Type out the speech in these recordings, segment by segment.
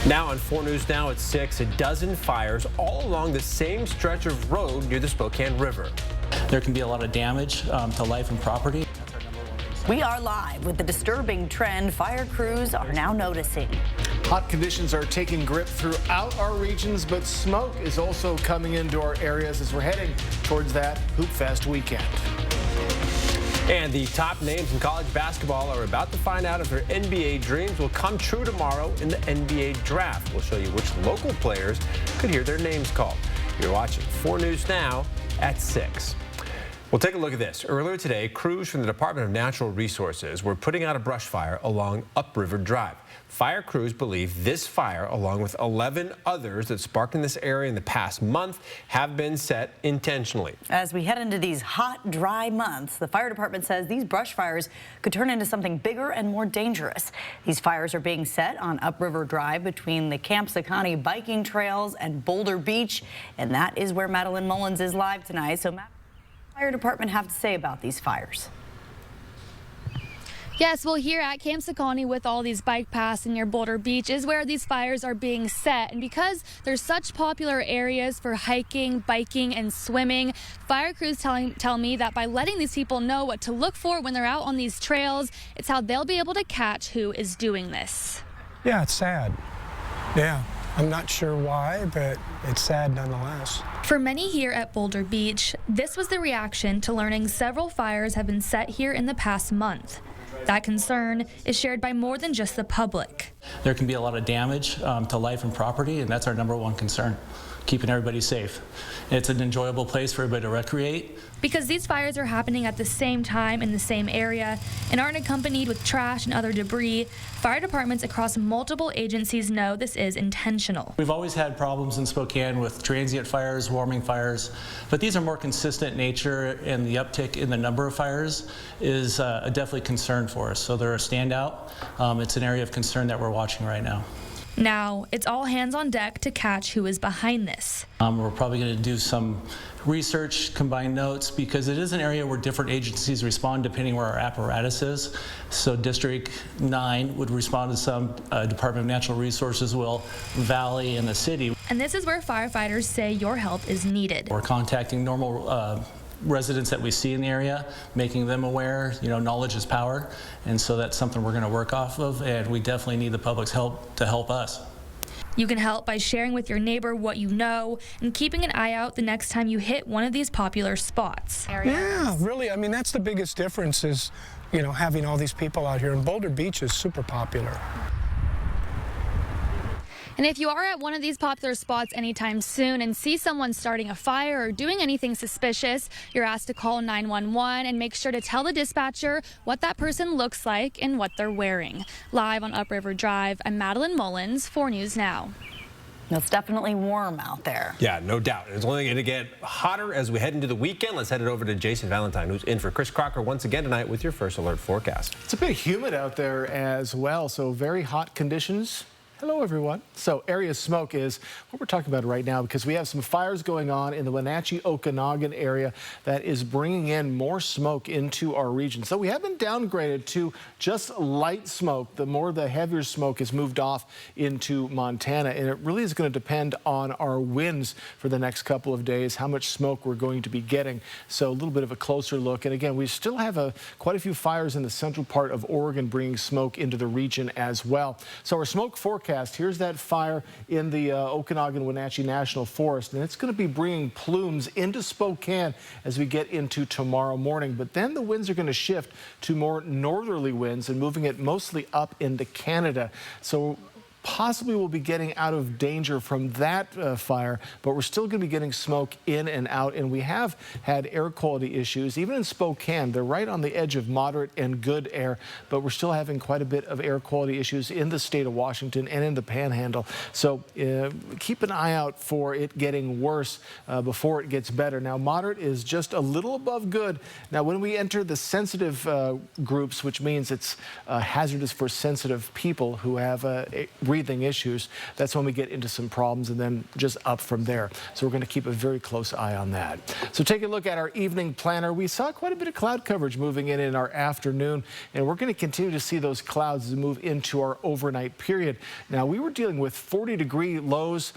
Now on 4 News Now at 6, a dozen fires all along the same stretch of road near the Spokane River. There can be a lot of damage to life and property. We are live with the disturbing trend fire crews are now noticing. Hot conditions are taking grip throughout our regions, but smoke is also coming into our areas as we're heading towards that Hoopfest weekend. And the top names in college basketball are about to find out if their NBA dreams will come true tomorrow in the NBA draft. We'll show you which local players could hear their names called. You're watching 4 News Now at 6. Well, take a look at this. Earlier today, crews from the Department of Natural Resources were putting out a brush fire along Upriver Drive. Fire crews believe this fire, along with 11 others that sparked in this area in the past month, have been set intentionally. As we head into these hot, dry months, the fire department says these brush fires could turn into something bigger and more dangerous. These fires are being set on Upriver Drive between the Camp Sakani biking trails and Boulder Beach, and that is where Madeline Mullins is live tonight. So, what does the fire department have to say about these fires? Yes, well, here at Camp Sakani with all these bike paths near Boulder Beach is where these fires are being set. And because they're such popular areas for hiking, biking, and swimming, fire crews tell me that by letting these people know what to look for when they're out on these trails, it's how they'll be able to catch who is doing this. Yeah, it's sad. Yeah. I'm not sure why, but it's sad nonetheless. For many here at Boulder Beach, this was the reaction to learning several fires have been set here in the past month. That concern is shared by more than just the public. There can be a lot of damage to life and property, and that's our #1 concern, keeping everybody safe. It's an enjoyable place for everybody to recreate. Because these fires are happening at the same time in the same area and aren't accompanied with trash and other debris, fire departments across multiple agencies know this is intentional. We've always had problems in Spokane with transient fires, warming fires, but these are more consistent in nature, and the uptick in the number of fires is a definitely concern for us. So they're a standout. It's an area of concern that we're watching right now. Now, it's all hands on deck to catch who is behind this. We're probably going to do some research, combine notes, because it is an area where different agencies respond depending where our apparatus is. So District 9 would respond to some, Department of Natural Resources will, Valley, and the city. And this is where firefighters say your help is needed. We're contacting normal residents that we see in the area, making them aware, knowledge is power, and so that's something we're going to work off of, and we definitely need the public's help to help us. You can help by sharing with your neighbor what you know and keeping an eye out the next time you hit one of these popular spots. Yeah, really, I mean, that's the biggest difference is, having all these people out here, and Boulder Beach is super popular. And if you are at one of these popular spots anytime soon and see someone starting a fire or doing anything suspicious, you're asked to call 911 and make sure to tell the dispatcher what that person looks like and what they're wearing. Live on Upriver Drive, I'm Madeline Mullins, 4 News Now. It's definitely warm out there. Yeah, no doubt. It's only going to get hotter as we head into the weekend. Let's head it over to Jason Valentine, who's in for Chris Crocker once again tonight with your First Alert forecast. It's a bit humid out there as well, so very hot conditions. Hello, everyone. So area smoke is what we're talking about right now because we have some fires going on in the Wenatchee-Okanagan area that is bringing in more smoke into our region. So we have been downgraded to just light smoke. The heavier smoke has moved off into Montana, and it really is going to depend on our winds for the next couple of days, how much smoke we're going to be getting. So a little bit of a closer look. And again, we still have quite a few fires in the central part of Oregon bringing smoke into the region as well. So our smoke forecast. Here's that fire in the Okanagan-Wenatchee National Forest, and it's going to be bringing plumes into Spokane as we get into tomorrow morning. But then the winds are going to shift to more northerly winds and moving it mostly up into Canada. So possibly we'll be getting out of danger from that fire, but we're still going to be getting smoke in and out, and we have had air quality issues. Even in Spokane, they're right on the edge of moderate and good air, but we're still having quite a bit of air quality issues in the state of Washington and in the Panhandle. So keep an eye out for it getting worse before it gets better. Now, moderate is just a little above good. Now, when we enter the sensitive groups, which means it's hazardous for sensitive people who have breathing issues, that's when we get into some problems and then just up from there. So we're going to keep a very close eye on that. So take a look at our evening planner. We saw quite a bit of cloud coverage moving in our afternoon, and we're going to continue to see those clouds as we move into our overnight period. Now, we were dealing with 40-degree lows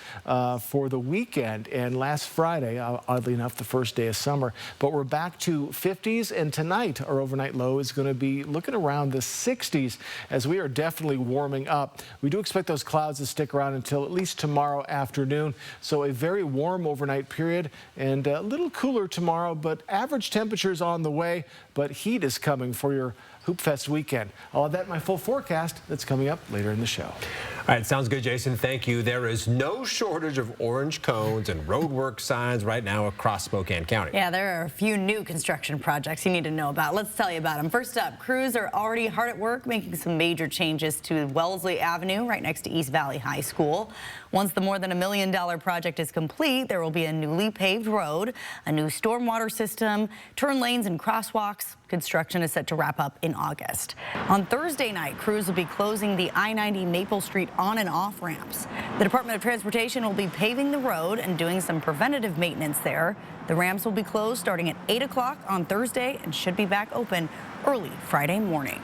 for the weekend and last Friday, oddly enough, the first day of summer, but we're back to 50s, and tonight our overnight low is going to be looking around the 60s as we are definitely warming up. We do expect those clouds to stick around until at least tomorrow afternoon. So a very warm overnight period and a little cooler tomorrow, but average temperatures on the way, but heat is coming for your Hoopfest weekend. I'll have that in my full forecast that's coming up later in the show. All right, sounds good, Jason. Thank you. There is no shortage of orange cones and roadwork signs right now across Spokane County. Yeah, there are a few new construction projects you need to know about. Let's tell you about them. First up, crews are already hard at work making some major changes to Wellesley Avenue right next to East Valley High School. Once the more than $1 million project is complete, there will be a newly paved road, a new stormwater system, turn lanes and crosswalks. Construction is set to wrap up in August. On Thursday night, crews will be closing the I-90 Maple Street on and off ramps. The Department of Transportation will be paving the road and doing some preventative maintenance there. The ramps will be closed starting at 8 o'clock on Thursday and should be back open early Friday morning.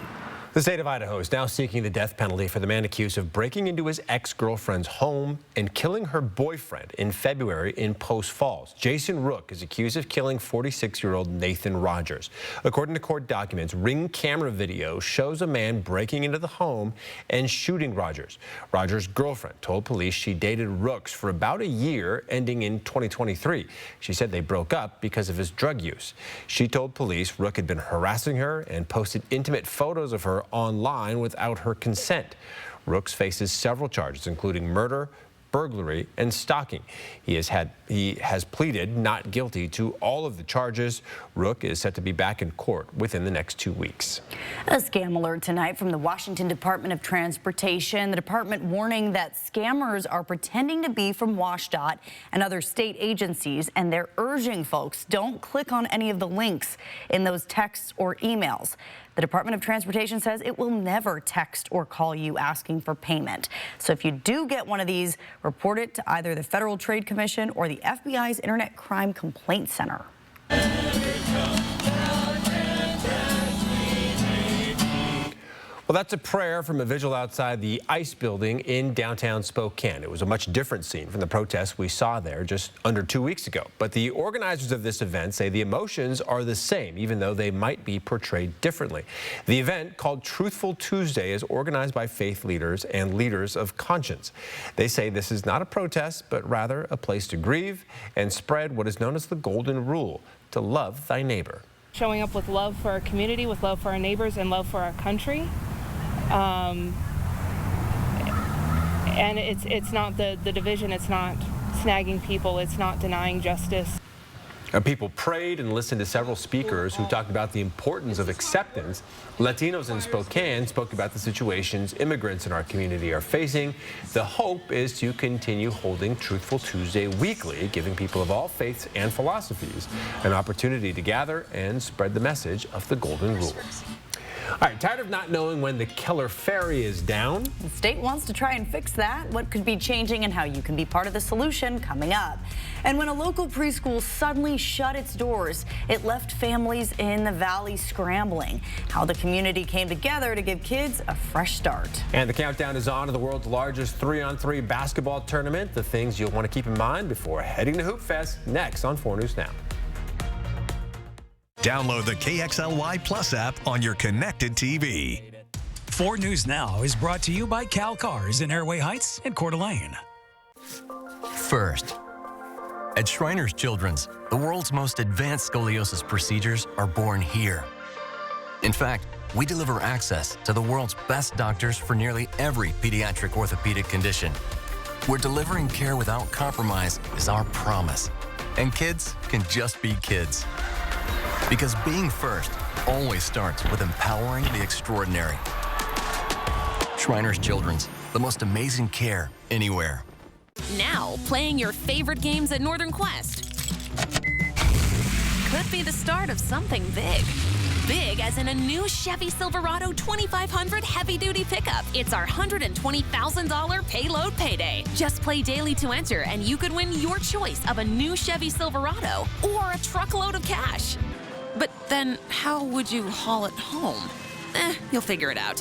The state of Idaho is now seeking the death penalty for the man accused of breaking into his ex-girlfriend's home and killing her boyfriend in February in Post Falls. Jason Rook is accused of killing 46-year-old Nathan Rogers. According to court documents, ring camera video shows a man breaking into the home and shooting Rogers. Rogers' girlfriend told police she dated Rooks for about a year, ending in 2023. She said they broke up because of his drug use. She told police Rook had been harassing her and posted intimate photos of her online without her consent. Rooks faces several charges, including murder, burglary, and stalking. He has pleaded not guilty to all of the charges. Rook is set to be back in court within the next 2 weeks. A scam alert tonight from the Washington Department of Transportation. The department warning that scammers are pretending to be from WashDOT and other state agencies, and they're urging folks don't click on any of the links in those texts or emails. The Department of Transportation says it will never text or call you asking for payment. So if you do get one of these, report it to either the Federal Trade Commission or the FBI's Internet Crime Complaint Center. Well, that's a prayer from a vigil outside the ICE building in downtown Spokane. It was a much different scene from the protests we saw there just under 2 weeks ago. But the organizers of this event say the emotions are the same, even though they might be portrayed differently. The event, called Truthful Tuesday, is organized by faith leaders and leaders of conscience. They say this is not a protest, but rather a place to grieve and spread what is known as the golden rule, to love thy neighbor. Showing up with love for our community, with love for our neighbors, and love for our country. And it's not the division, it's not snagging people, it's not denying justice. People prayed and listened to several speakers who talked about the importance of acceptance. Latinos in Spokane spoke about the situations immigrants in our community are facing. The hope is to continue holding Truthful Tuesday weekly, giving people of all faiths and philosophies an opportunity to gather and spread the message of the Golden Rule. All right, tired of not knowing when the Keller Ferry is down? The state wants to try and fix that. What could be changing and how you can be part of the solution coming up. And when a local preschool suddenly shut its doors, it left families in the valley scrambling. How the community came together to give kids a fresh start. And the countdown is on to the world's largest 3-on-3 basketball tournament. The things you'll want to keep in mind before heading to Hoopfest, next on 4 News Now. Download the KXLY Plus app on your connected TV. 4 News Now is brought to you by Cal Cars in Airway Heights and Coeur d'Alene. First, at Shriners Children's, the world's most advanced scoliosis procedures are born here. In fact, we deliver access to the world's best doctors for nearly every pediatric orthopedic condition. We're delivering care without compromise is our promise. And kids can just be kids. Because being first always starts with empowering the extraordinary. Shriners Children's, the most amazing care anywhere. Now, playing your favorite games at Northern Quest could be the start of something big. big as in a new Chevy Silverado 2500 heavy-duty pickup. It's our $120,000 payload payday. Just play daily to enter, and you could win your choice of a new Chevy Silverado or a truckload of cash. But then, how would you haul it home? You'll figure it out.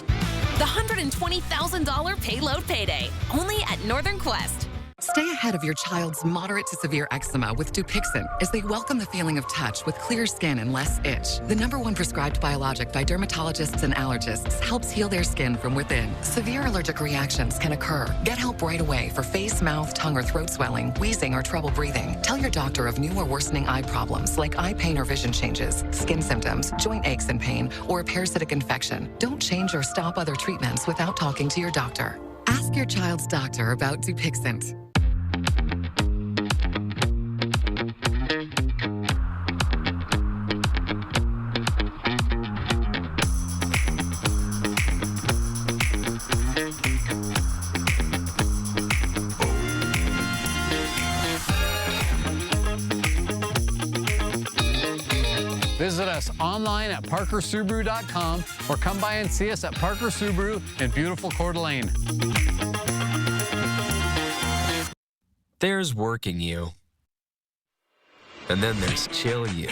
The $120,000 payload payday, only at Northern Quest. Stay ahead of your child's moderate to severe eczema with Dupixent as they welcome the feeling of touch with clear skin and less itch. The #1 prescribed biologic by dermatologists and allergists helps heal their skin from within. Severe allergic reactions can occur. Get help right away for face, mouth, tongue, or throat swelling, wheezing, or trouble breathing. Tell your doctor of new or worsening eye problems like eye pain or vision changes, skin symptoms, joint aches and pain, or a parasitic infection. Don't change or stop other treatments without talking to your doctor. Ask your child's doctor about Dupixent. Visit us online at parkersubaru.com or come by and see us at Parker Subaru in beautiful Coeur d'Alene. There's working you. And then there's chill you.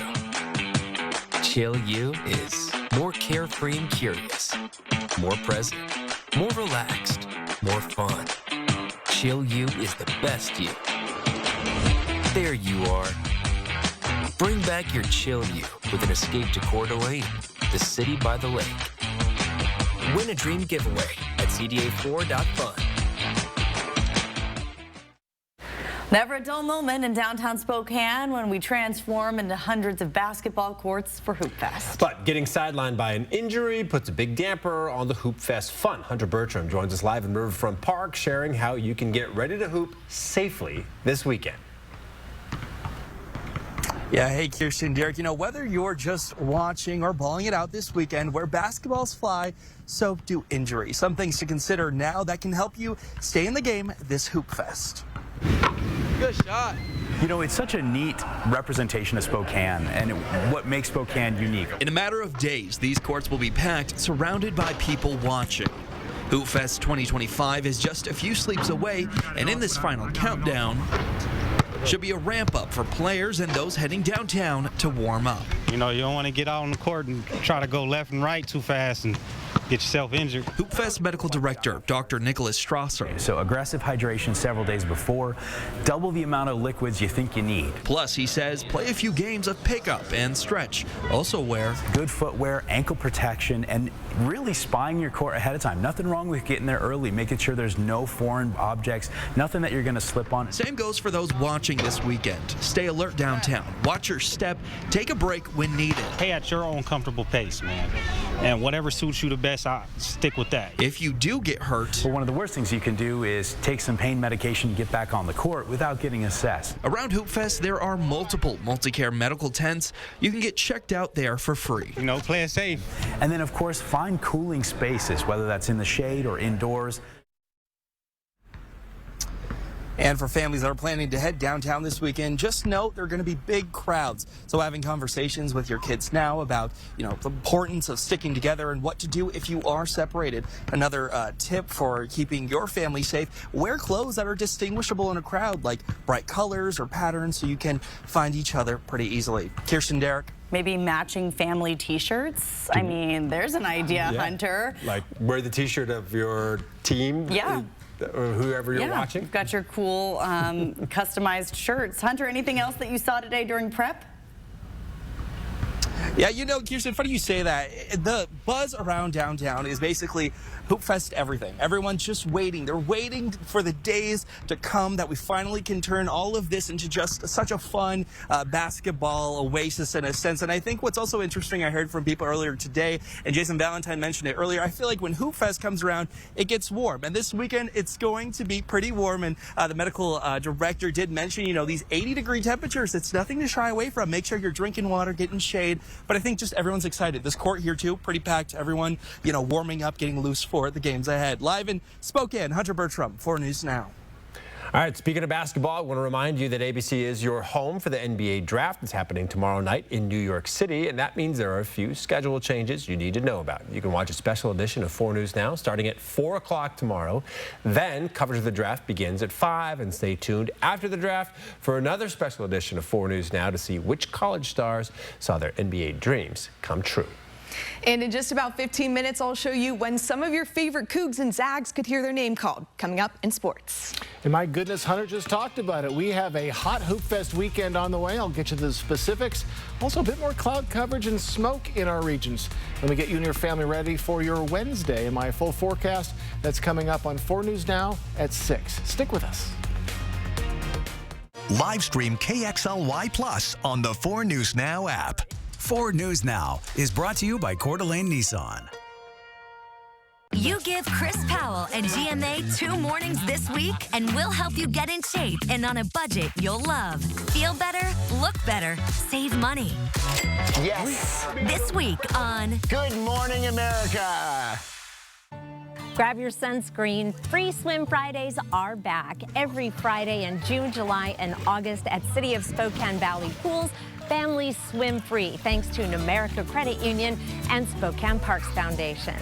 Chill you is more carefree and curious, more present, more relaxed, more fun. Chill you is the best you. There you are. Bring back your chill you with an escape to Coeur d'Alene, the city by the lake. Win a dream giveaway at cda4.fun. Never a dull moment in downtown Spokane when we transform into hundreds of basketball courts for Hoopfest. But getting sidelined by an injury puts a big damper on the Hoopfest fun. Hunter Bertram joins us live in Riverfront Park, sharing how you can get ready to hoop safely this weekend. Yeah, hey, Kirsten, Derek, you know, whether you're just watching or balling it out this weekend, where basketballs fly, so do injuries. Some things to consider now that can help you stay in the game this Hoopfest. Good shot. You know, it's such a neat representation of Spokane and what makes Spokane unique. In a matter of days, these courts will be packed, surrounded by people watching. Hoopfest 2025 is just a few sleeps away, and in this final countdown, should be a ramp up for players and those heading downtown to warm up. You know, you don't want to get out on the court and try to go left and right too fast and get yourself injured. Hoopfest Medical Director Dr. Nicholas Strasser. So aggressive hydration several days before, double the amount of liquids you think you need. Plus, he says, play a few games of pickup and stretch. Also wear good footwear, ankle protection, and really spying your court ahead of time. Nothing wrong with getting there early, making sure there's no foreign objects, nothing that you're going to slip on. Same goes for those watching this weekend. Stay alert downtown. Watch your step. Take a break when needed. Hey, at your own comfortable pace, man. And whatever suits you the best, I stick with that. If you do get hurt, well, one of the worst things you can do is take some pain medication to get back on the court without getting assessed. Around Hoopfest, there are multiple multi-care medical tents. You can get checked out there for free. You know, play it safe. And then, of course, find cooling spaces, whether that's in the shade or indoors. And for families that are planning to head downtown this weekend, just note there are going to be big crowds. So having conversations with your kids now about, you know, the importance of sticking together and what to do if you are separated. Another tip for keeping your family safe, wear clothes that are distinguishable in a crowd, like bright colors or patterns, so you can find each other pretty easily. Kirsten, Derek. Maybe matching family T-shirts. I mean, there's an idea, yeah. Hunter. Like wear the T-shirt of your team. Yeah. Or whoever you're watching. You've got your cool customized shirts. Hunter, anything else that you saw today during prep? Yeah, you know, Kirsten, funny you say that. The buzz around downtown is basically Hoopfest everything. Everyone's just waiting. They're waiting for the days to come that we finally can turn all of this into just such a fun basketball oasis in a sense. And I think what's also interesting, I heard from people earlier today, and Jason Valentine mentioned it earlier, I feel like when Hoopfest comes around, it gets warm. And this weekend, it's going to be pretty warm. And the medical director did mention, you know, these 80-degree temperatures, it's nothing to shy away from. Make sure you're drinking water, getting shade. But I think just everyone's excited. This court here, too, pretty packed. Everyone, you know, warming up, getting loose for the games ahead. Live in Spokane, Hunter Bertram, 4 News Now. All right, speaking of basketball, I want to remind you that ABC is your home for the NBA draft. It's happening tomorrow night in New York City, and that means there are a few schedule changes you need to know about. You can watch a special edition of 4 News Now starting at 4 o'clock tomorrow. Then coverage of the draft begins at 5, and stay tuned after the draft for another special edition of 4 News Now to see which college stars saw their NBA dreams come true. And in just about 15 minutes, I'll show you when some of your favorite Cougs and Zags could hear their name called, coming up in sports. And my goodness, Hunter just talked about it. We have a hot Hoopfest weekend on the way. I'll get you the specifics. Also, a bit more cloud coverage and smoke in our regions. Let me get you and your family ready for your Wednesday and my full forecast. That's coming up on 4 News Now at 6. Stick with us. Live stream KXLY Plus on the 4 News Now app. 4 News Now is brought to you by Coeur d'Alene Nissan. You give Chris Powell and GMA 2 mornings this week, and we'll help you get in shape and on a budget you'll love. Feel better, look better, save money. Yes. This week on Good Morning America. Grab your sunscreen. Free Swim Fridays are back every Friday in June, July, and August at City of Spokane Valley pools. Families swim free thanks to Numerica Credit Union and Spokane Parks Foundation.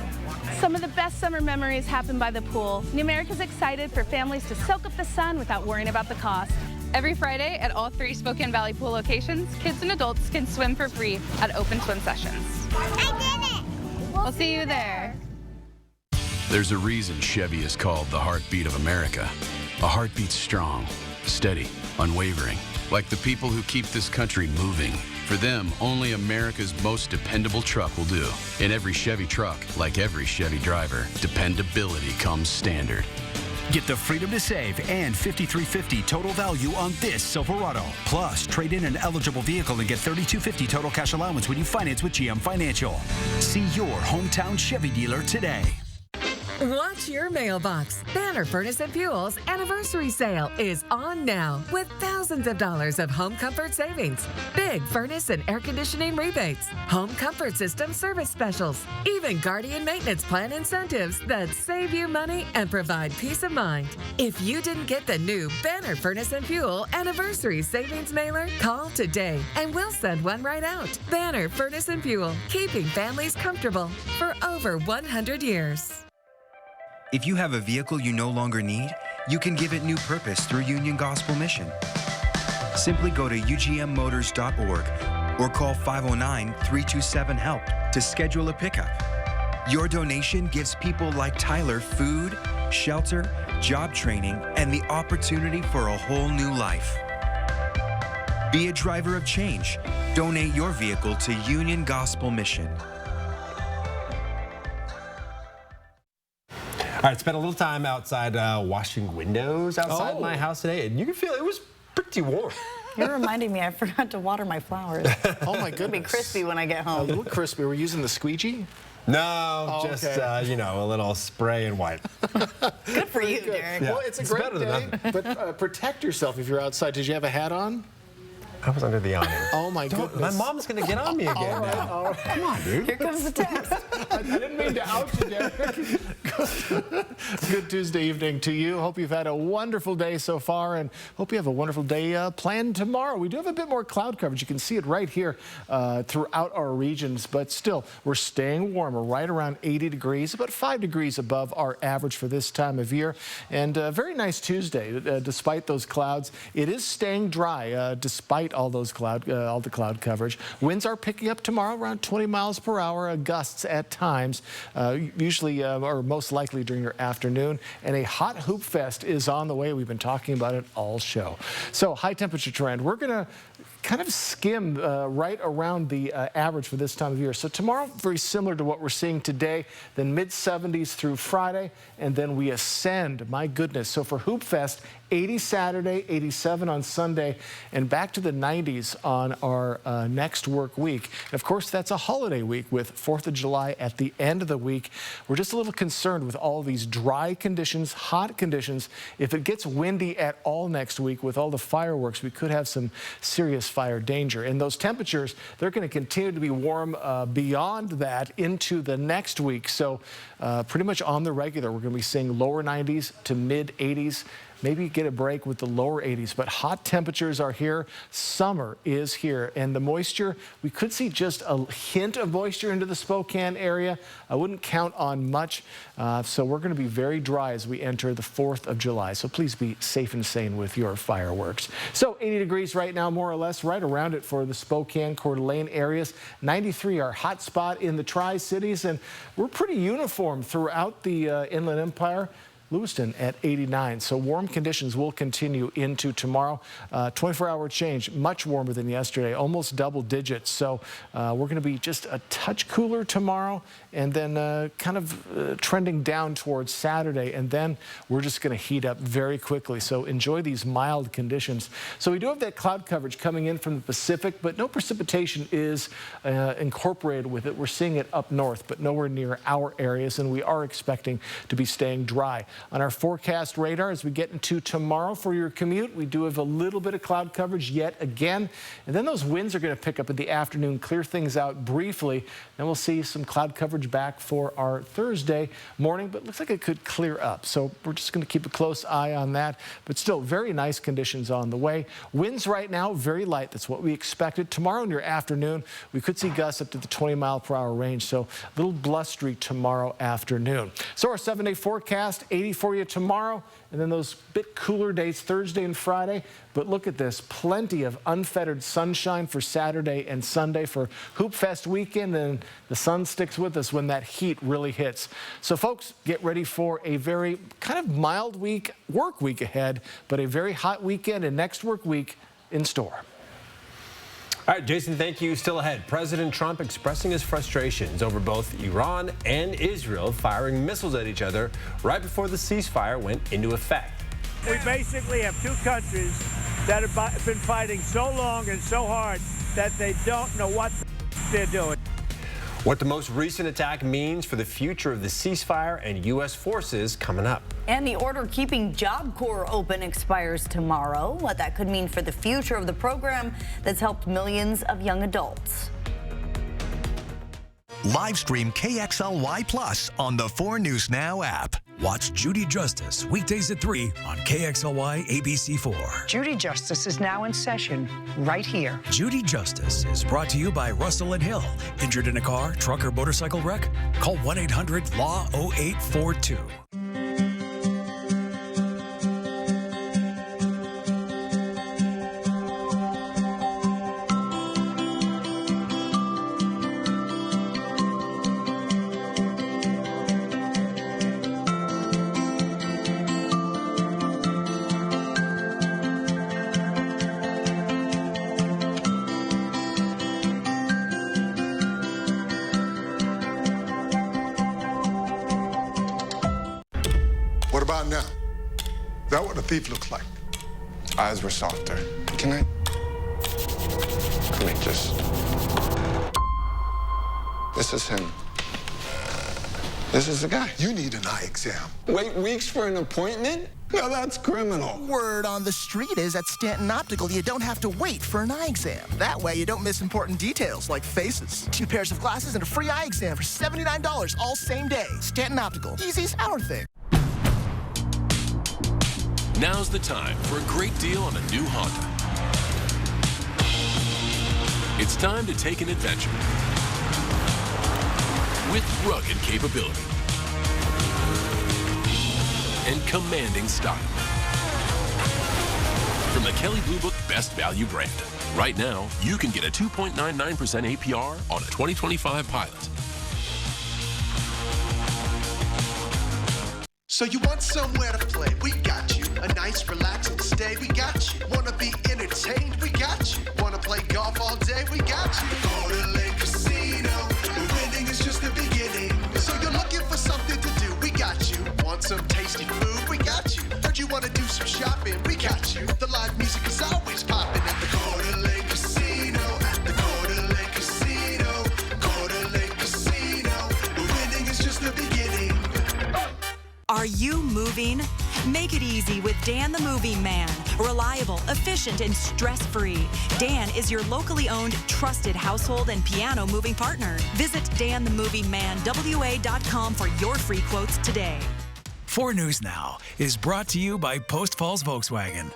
Some of the best summer memories happen by the pool. Numerica's excited for families to soak up the sun without worrying about the cost. Every Friday at all 3 Spokane Valley pool locations, kids and adults can swim for free at open swim sessions. I did it! We'll see you there. There's a reason Chevy is called the heartbeat of America. A heartbeat strong, steady, unwavering. Like the people who keep this country moving. For them, only America's most dependable truck will do. In every Chevy truck, like every Chevy driver, dependability comes standard. Get the freedom to save and $5,350 total value on this Silverado. Plus, trade in an eligible vehicle and get $3,250 total cash allowance when you finance with GM Financial. See your hometown Chevy dealer today. Watch your mailbox. Banner Furnace and Fuel's anniversary sale is on now with thousands of dollars of home comfort savings, big furnace and air conditioning rebates, home comfort system service specials, even Guardian maintenance plan incentives that save you money and provide peace of mind. If you didn't get the new Banner Furnace and Fuel anniversary savings mailer, call today and we'll send one right out. Banner Furnace and Fuel, keeping families comfortable for over 100 years. If you have a vehicle you no longer need, you can give it new purpose through Union Gospel Mission. Simply go to ugmmotors.org or call 509-327-HELP to schedule a pickup. Your donation gives people like Tyler food, shelter, job training, and the opportunity for a whole new life. Be a driver of change. Donate your vehicle to Union Gospel Mission. All right, spent a little time outside washing windows outside my house today, and you can feel it was pretty warm. You're reminding me I forgot to water my flowers. Oh, my goodness. It'll be crispy when I get home. A little crispy. We're using the squeegee? No, just, you know, a little spray and wipe. Good for you, Derek. Yeah. Well, it's a great day, but protect yourself if you're outside. Did you have a hat on? I was under the awning. Oh, my goodness. My mom's going to get on me again now. All right. Come on, dude. Here comes the text. I didn't mean to out you, Derek. Good Tuesday evening to you. Hope you've had a wonderful day so far, and hope you have a wonderful day planned tomorrow. We do have a bit more cloud coverage. You can see it right here throughout our regions, but still, we're staying warm. We're right around 80 degrees, about 5 degrees above our average for this time of year, and a very nice Tuesday, despite those clouds. It is staying dry, despite all the cloud coverage. Winds are picking up tomorrow around 20 miles per hour, gusts at times, usually or most likely during your afternoon. And a hot Hoopfest is on the way. We've been talking about it all show. So high temperature trend. We're going to kind of skim right around the average for this time of year. So tomorrow, very similar to what we're seeing today, then mid-70s through Friday, and then we ascend. My goodness. So for Hoopfest, 80 Saturday, 87 on Sunday, and back to the 90s on our next work week. And of course, that's a holiday week with 4th of July at the end of the week. We're just a little concerned with all these dry conditions, hot conditions. If it gets windy at all next week with all the fireworks, we could have some serious fire danger. And those temperatures, they're going to continue to be warm beyond that into the next week. So pretty much on the regular, we're going to be seeing lower 90s to mid 80s. maybe get a break with the lower 80s. But hot temperatures are here. Summer is here. And the moisture, we could see just a hint of moisture into the Spokane area. I wouldn't count on much. So we're going to be very dry as we enter the 4th of July. So please be safe and sane with your fireworks. So 80 degrees right now, more or less, right around it for the Spokane, Coeur d'Alene areas. 93 our hot spot in the Tri-Cities, and we're pretty uniform throughout the Inland Empire. Lewiston at 89. So warm conditions will continue into tomorrow. 24-hour change, much warmer than yesterday, almost double digits. So we're going to be just a touch cooler tomorrow, and then kind of trending down towards Saturday. And then we're just going to heat up very quickly. So enjoy these mild conditions. So we do have that cloud coverage coming in from the Pacific, but no precipitation is incorporated with it. We're seeing it up north, but nowhere near our areas. And we are expecting to be staying dry. On our forecast radar, as we get into tomorrow for your commute, we do have a little bit of cloud coverage yet again. And then those winds are going to pick up in the afternoon, clear things out briefly. Then we'll see some cloud coverage back for our Thursday morning, but looks like it could clear up. So we're just going to keep a close eye on that. But still, very nice conditions on the way. Winds right now, very light. That's what we expected. Tomorrow in your afternoon, we could see gusts up to the 20-mile-per-hour range. So a little blustery tomorrow afternoon. So our 7-day forecast, 80 for you tomorrow, and then those bit cooler days Thursday and Friday. But look at this, plenty of unfettered sunshine for Saturday and Sunday for Hoopfest weekend, and the sun sticks with us when that heat really hits. So folks, get ready for a very kind of mild work week ahead, but a very hot weekend and next work week in store. All right, Jason, thank you. Still ahead, President Trump expressing his frustrations over both Iran and Israel firing missiles at each other right before the ceasefire went into effect. We basically have two countries that have been fighting so long and so hard that they don't know what they're doing. What the most recent attack means for the future of the ceasefire and U.S. forces coming up. And the order keeping Job Corps open expires tomorrow. What that could mean for the future of the program that's helped millions of young adults. Live stream KXLY Plus on the 4 News Now app. Watch Judy Justice weekdays at 3 on KXLY ABC4. Judy Justice is now in session right here. Judy Justice is brought to you by Russell and Hill. Injured in a car, truck, or motorcycle wreck? Call 1-800-LAW-0842. What about now? Is that what a thief looks like? Eyes were softer. Can I just... This is him. This is the guy. You need an eye exam. Wait weeks for an appointment? Now that's criminal. Word on the street is at Stanton Optical, you don't have to wait for an eye exam. That way you don't miss important details like faces. 2 pairs of glasses and a free eye exam for $79 all same day. Stanton Optical, easy as our thing. Now's the time for a great deal on a new Honda. It's time to take an adventure with rugged capability and commanding style. From the Kelley Blue Book Best Value brand. Right now, you can get a 2.99% APR on a 2025 Pilot. So you want somewhere to play? We got you. A nice relaxing stay? We got you. Wanna be entertained? We got you. Wanna play golf all day? We got you. Coeur d'Alene Casino. The winning is just the beginning. So you're looking for something to do? We got you. Want some tasty food? We got you. Heard you wanna do some shopping? We got you. The live music is always popping at the Coeur d'Alene Casino. At the Coeur d'Alene Casino. Coeur d'Alene Casino. The winning is just the beginning. Are you moving? Make it easy with Dan the Moving Man. Reliable, efficient, and stress-free. Dan is your locally owned, trusted household and piano moving partner. Visit danthemovingmanwa.com for your free quotes today. 4 News Now is brought to you by Post Falls Volkswagen.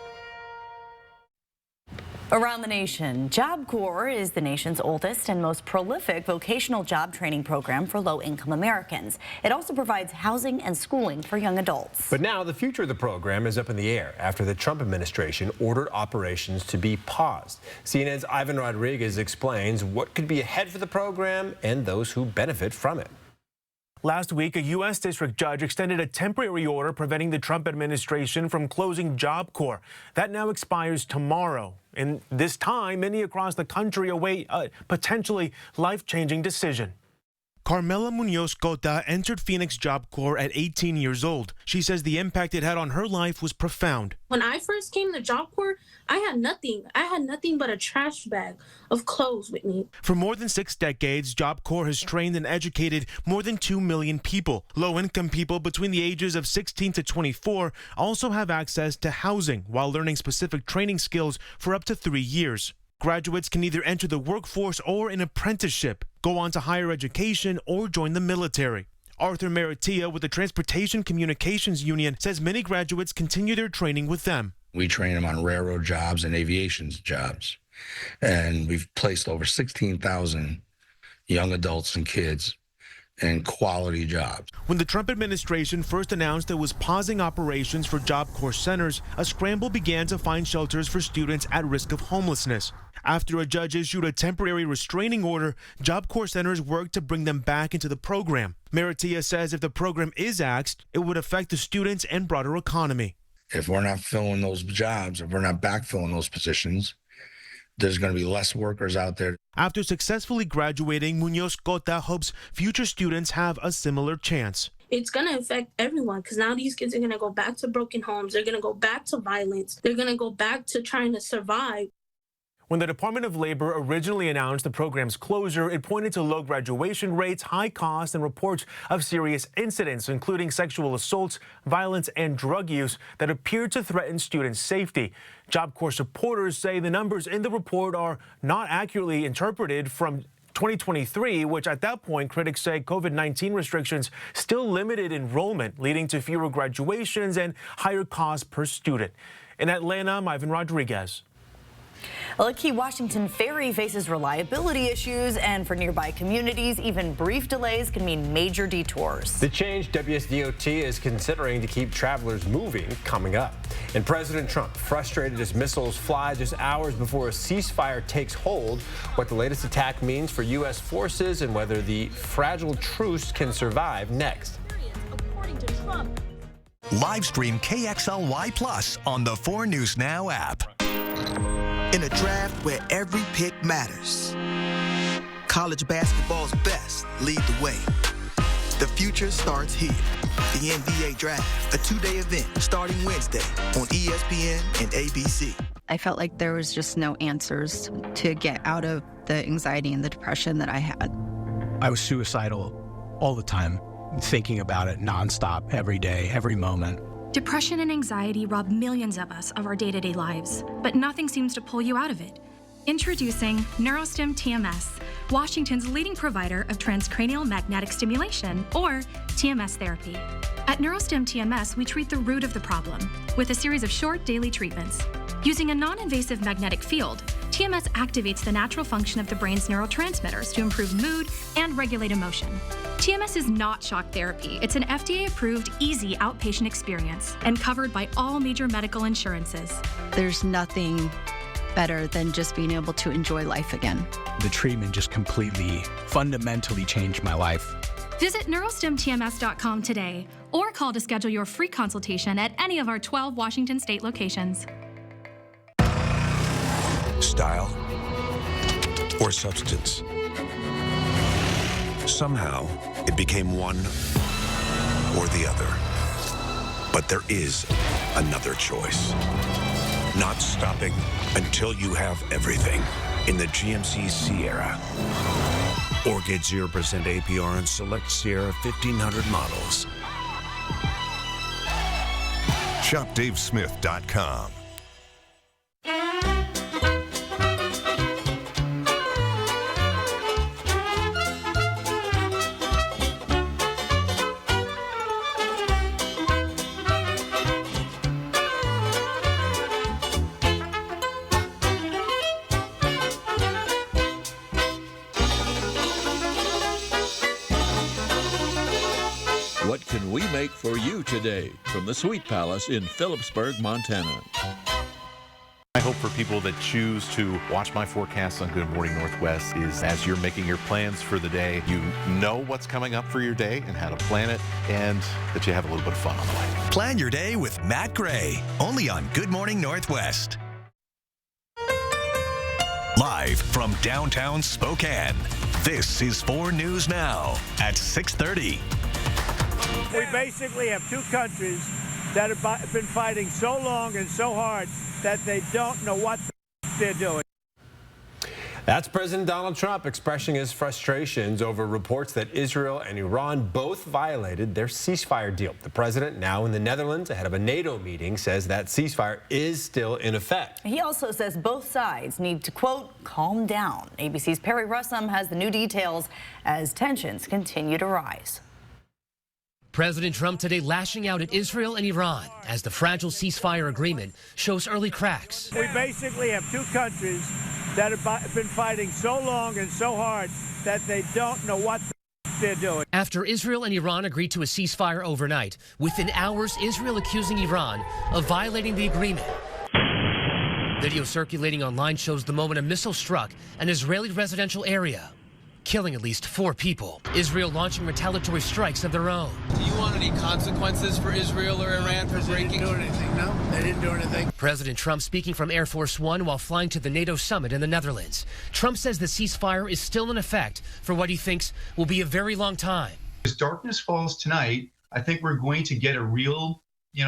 Around the nation, Job Corps is the nation's oldest and most prolific vocational job training program for low-income Americans. It also provides housing and schooling for young adults. But now the future of the program is up in the air after the Trump administration ordered operations to be paused. CNN's Ivan Rodriguez explains what could be ahead for the program and those who benefit from it. Last week, a U.S. district judge extended a temporary order preventing the Trump administration from closing Job Corps. That now expires tomorrow. And this time, many across the country await a potentially life-changing decision. Carmela Munoz-Cota entered Phoenix Job Corps at 18 years old. She says the impact it had on her life was profound. When I first came to Job Corps, I had nothing. I had nothing but a trash bag of clothes with me. For more than 6 decades, Job Corps has trained and educated more than 2 million people. Low-income people between the ages of 16 to 24 also have access to housing while learning specific training skills for up to 3 years. Graduates can either enter the workforce or an apprenticeship, go on to higher education, or join the military. Arthur Meritia with the Transportation Communications Union says many graduates continue their training with them. We train them on railroad jobs and aviation jobs, and we've placed over 16,000 young adults and kids in quality jobs. When the Trump administration first announced it was pausing operations for Job Corps centers, a scramble began to find shelters for students at risk of homelessness. After a judge issued a temporary restraining order, Job Corps centers worked to bring them back into the program. Meritia says if the program is axed, it would affect the students and broader economy. If we're not filling those jobs, if we're not backfilling those positions, there's going to be less workers out there. After successfully graduating, Munoz-Cota hopes future students have a similar chance. It's going to affect everyone because now these kids are going to go back to broken homes. They're going to go back to violence. They're going to go back to trying to survive. When the Department of Labor originally announced the program's closure, it pointed to low graduation rates, high costs, and reports of serious incidents, including sexual assaults, violence, and drug use that appeared to threaten students' safety. Job Corps supporters say the numbers in the report are not accurately interpreted from 2023, which at that point, critics say COVID-19 restrictions still limited enrollment, leading to fewer graduations and higher costs per student. In Atlanta, I'm Ivan Rodriguez. Well, a key Washington ferry faces reliability issues, and for nearby communities, even brief delays can mean major detours. The change WSDOT is considering to keep travelers moving coming up. And President Trump frustrated as missiles fly just hours before a ceasefire takes hold, what the latest attack means for U.S. forces and whether the fragile truce can survive next. Live stream KXLY Plus on the 4 News Now app. In a draft where every pick matters, college basketball's best lead the way. The future starts here. The NBA Draft, a 2-day event starting Wednesday on ESPN and ABC. I felt like there was just no answers to get out of the anxiety and the depression that I had. I was suicidal all the time, thinking about it nonstop, every day, every moment. Depression and anxiety rob millions of us of our day-to-day lives, but nothing seems to pull you out of it. Introducing NeuroStim TMS, Washington's leading provider of transcranial magnetic stimulation, or TMS therapy. At NeuroStim TMS, we treat the root of the problem with a series of short daily treatments. Using a non-invasive magnetic field, TMS activates the natural function of the brain's neurotransmitters to improve mood and regulate emotion. TMS is not shock therapy. It's an FDA-approved, easy outpatient experience and covered by all major medical insurances. There's nothing better than just being able to enjoy life again. The treatment just completely, fundamentally changed my life. Visit neurostimtms.com today or call to schedule your free consultation at any of our 12 Washington state locations. Style or substance. Somehow, it became one or the other. But there is another choice. Not stopping until you have everything in the GMC Sierra. Or get 0% APR on select Sierra 1500 models. ShopDaveSmith.com. can we make for you today from the Sweet Palace in Phillipsburg, Montana? I hope for people that choose to watch my forecast on Good Morning Northwest is as you're making your plans for the day, you know what's coming up for your day and how to plan it, and that you have a little bit of fun on the way. Plan your day with Matt Gray, only on Good Morning Northwest. Live from downtown Spokane, this is 4 News Now at 6:30. We basically have two countries that have been fighting so long and so hard that they don't know what they're doing. That's President Donald Trump expressing his frustrations over reports that Israel and Iran both violated their ceasefire deal. The president, now in the Netherlands ahead of a NATO meeting, says that ceasefire is still in effect. He also says both sides need to, quote, calm down. ABC's Perry Russum has the new details as tensions continue to rise. President Trump today lashing out at Israel and Iran as the fragile ceasefire agreement shows early cracks. We basically have two countries that have been fighting so long and so hard that they don't know what they're doing. After Israel and Iran agreed to a ceasefire overnight, within hours, Israel accusing Iran of violating the agreement. Video circulating online shows the moment a missile struck an Israeli residential area, killing at least 4 people. Israel launching retaliatory strikes of their own. Do you want any consequences for Israel or Iran for breaking? They didn't do anything. No, they didn't do anything. President Trump speaking from Air Force One while flying to the NATO summit in the Netherlands. Trump says the ceasefire is still in effect for what he thinks will be a very long time. As darkness falls tonight, I think we're going to get a real,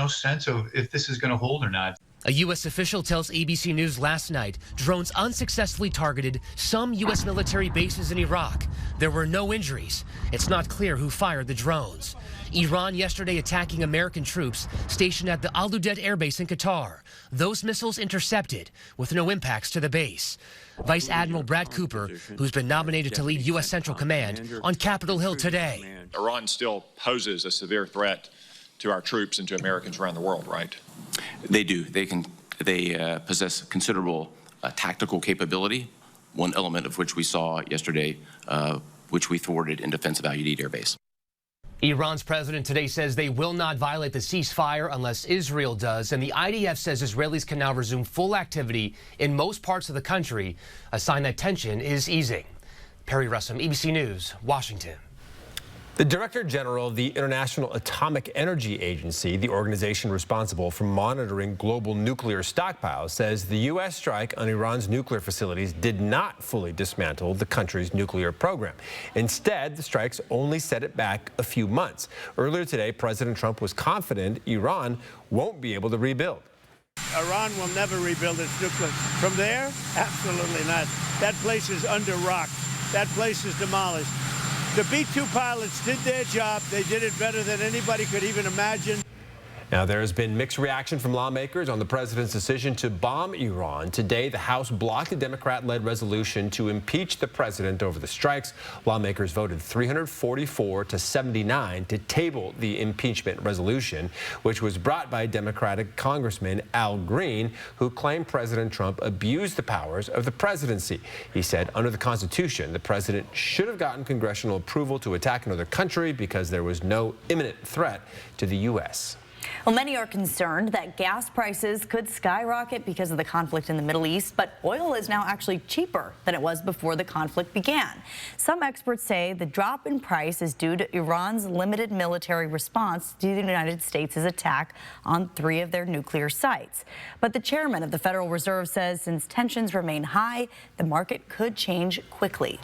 sense of if this is going to hold or not. A U.S. official tells ABC News last night drones unsuccessfully targeted some U.S. military bases in Iraq. There were no injuries. It's not clear who fired the drones. Iran yesterday attacking American troops stationed at the Al Udeid Air Base in Qatar. Those missiles intercepted with no impacts to the base. Vice Admiral Brad Cooper, who's been nominated to lead U.S. Central Command, on Capitol Hill today. Iran still poses a severe threat to our troops and to Americans around the world, right? They do. They possess considerable tactical capability, one element of which we saw yesterday, which we thwarted in defense of Al Udeid Air Base. Iran's president today says they will not violate the ceasefire unless Israel does, and the IDF says Israelis can now resume full activity in most parts of the country, a sign that tension is easing. Perry Russum, ABC News, Washington. The Director General of the International Atomic Energy Agency, the organization responsible for monitoring global nuclear stockpiles, says the U.S. strike on Iran's nuclear facilities did not fully dismantle the country's nuclear program. Instead, the strikes only set it back a few months. Earlier today, President Trump was confident Iran won't be able to rebuild. Iran will never rebuild its nuclear. From there, absolutely not. That place is under rocks. That place is demolished. The B-2 pilots did their job. They did it better than anybody could even imagine. Now, there has been mixed reaction from lawmakers on the president's decision to bomb Iran. Today, the House blocked a Democrat-led resolution to impeach the president over the strikes. Lawmakers voted 344 to 79 to table the impeachment resolution, which was brought by Democratic Congressman Al Green, who claimed President Trump abused the powers of the presidency. He said under the Constitution, the president should have gotten congressional approval to attack another country because there was no imminent threat to the U.S. Well, many are concerned that gas prices could skyrocket because of the conflict in the Middle East, but oil is now actually cheaper than it was before the conflict began. Some experts say the drop in price is due to Iran's limited military response to the United States' attack on 3 of their nuclear sites. But the chairman of the Federal Reserve says since tensions remain high, the market could change quickly.